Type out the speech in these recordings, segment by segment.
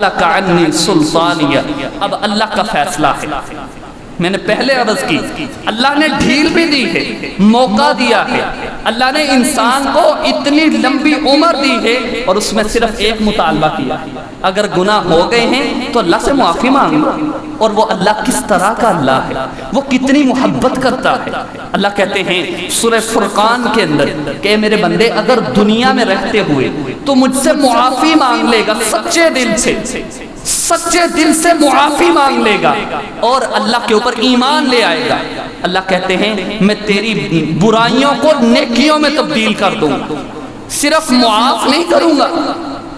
عنی سلطانیہ، اب اللہ کا فیصلہ ہے۔ میں نے پہلے عرض کی اللہ نے ڈھیل بھی دی ہے، موقع دیا ہے، اللہ نے انسان کو اتنی لمبی عمر دی ہے اور اس میں صرف ایک مطالبہ کیا، اگر گناہ ہو گئے ہیں تو اللہ سے معافی مانگ لو۔ اور وہ اللہ کس طرح کا اللہ ہے، وہ کتنی محبت کرتا ہے۔ اللہ کہتے ہیں سورہ فرقان کے اندر کہ میرے بندے اگر دنیا میں رہتے ہوئے تو مجھ سے معافی مانگ لے گا، سچے دل سے معافی مانگ لے گا اور اللہ کے اوپر ایمان لے آئے گا، اللہ کہتے ہیں میں تیری برائیوں کو نیکیوں میں تبدیل کر دوں گا، صرف معاف نہیں کروں گا۔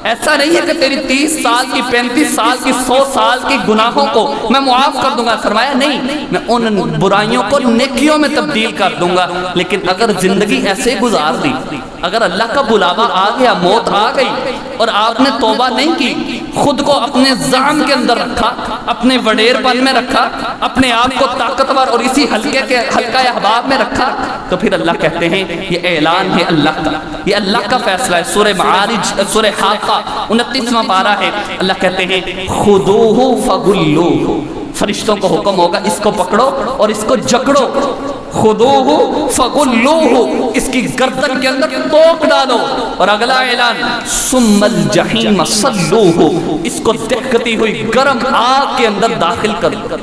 ایسا نہیں ہے کہ تیری 30 سال کی 35 سال کی 100 سال کی گناہوں کو میں معاف کر دوں گا، فرمایا نہیں، میں ان برائیوں کو نیکیوں میں تبدیل کر دوں گا۔ لیکن اگر زندگی ایسے گزار دی، اگر اللہ کا بلاوا آ گیا، موت آ گئی اور آپ نے توبہ نہیں کی، خود کو اپنے زعم کے اندر رکھا، اپنے وڈیر پن میں رکھا، اپنے آپ کو طاقتور اور اسی حلقہ احباب میں رکھا، تو پھر اللہ کہتے ہیں یہ اعلان ہے اللہ کا، یہ اللہ کا فیصلہ ہے۔ سورہ معارج، سورہ حاقہ 29واں پارہ ہے، اللہ کہتے ہیں خذوہ فغلوہ، فرشتوں کو حکم ہوگا اس کو پکڑو اور اس کو جکڑو، خذوہ فغلوہ، اس کی گردن کے اندر توق ڈالو، اور اگلا اعلان ثم الجحیم صلوہ، اس کو دہکتی ہوئی گرم آگ کے اندر داخل کرو،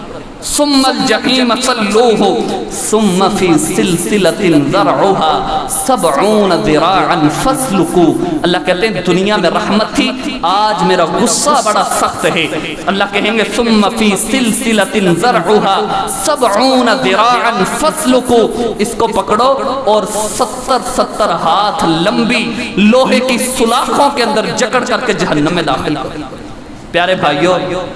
ثم الجحیم صلوہ ثم فی سلسلۃ ذرعها 70 ذراعا فاسلکوہ۔ اللہ کہتے ہیں دنیا میں رحمت تھی، آج میرا غصہ بڑا سخت ہے، اللہ کہیں گے ثم فی سلسلۃ ذرعها 70 ذراعا فاسلکوہ، اس کو پکڑو اور 70 ہاتھ لمبی لوہے کی سلاخوں کے اندر جکڑ کر کے جہنم میں داخل کرو۔ پیارے بھائیوں،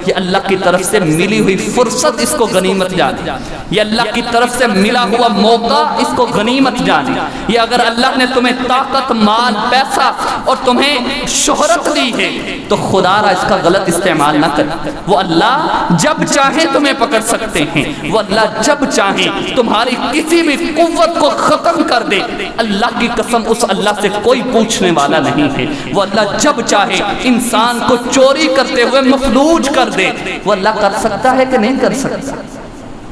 یہ اللہ کی طرف سے ملی ہوئی فرصت، اس کو غنیمت جانے، یہ اللہ کی طرف سے ملا ہوا موقع، اس کو غنیمت جانے۔ یہ اگر اللہ نے تمہیں طاقت، مال، پیسہ اور تمہیں شہرت دی ہے تو خدا را اس کا غلط استعمال نہ کرے۔ وہ اللہ جب چاہیں تمہیں پکڑ سکتے ہیں، وہ اللہ جب چاہیں تمہاری کسی بھی قوت کو ختم کر دے۔ اللہ کی قسم اس اللہ سے کوئی پوچھنے والا نہیں ہے۔ وہ اللہ جب چاہے انسان کو چوری کرتے ہوئے مفلوج کر دے، وہ اللہ کر سکتا ہے کہ نہیں کر سکتا؟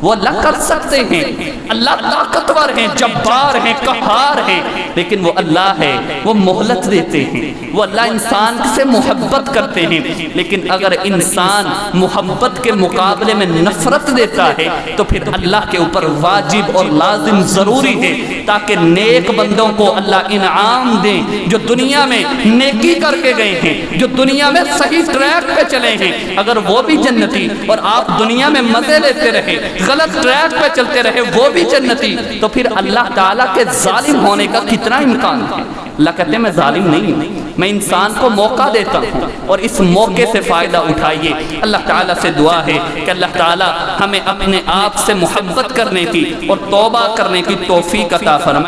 وہ اللہ کر سکتے ہیں، اللہ طاقتور ہیں، جبار ہیں، قہار ہیں، لیکن وہ اللہ ہے، وہ مہلت دیتے ہیں، وہ اللہ انسان سے محبت کرتے ہیں۔ لیکن اگر انسان محبت کے مقابلے میں نفرت دیتا ہے تو پھر اللہ کے اوپر واجب اور لازم ضروری ہے تاکہ نیک بندوں کو اللہ انعام دیں، جو دنیا میں نیکی کر کے گئے ہیں، جو دنیا میں صحیح ٹریک پہ چلے ہیں۔ اگر وہ بھی جنتی اور آپ دنیا میں مزے لیتے رہے، غلط ٹریک پہ چلتے رہے، وہ بھی جنتی، تو پھر اللہ تعالیٰ کے ظالم ہونے کا کتنا امکان ہے؟ اللہ کہتے ہیں میں ظالم نہیں ہوں، میں انسان کو موقع دیتا ہوں اور اس موقع سے فائدہ اٹھائیے۔ اللہ تعالیٰ سے دعا ہے کہ اللہ تعالیٰ ہمیں اپنے آپ سے محبت کرنے کی اور توبہ کرنے کی توفیق عطا فرمائے۔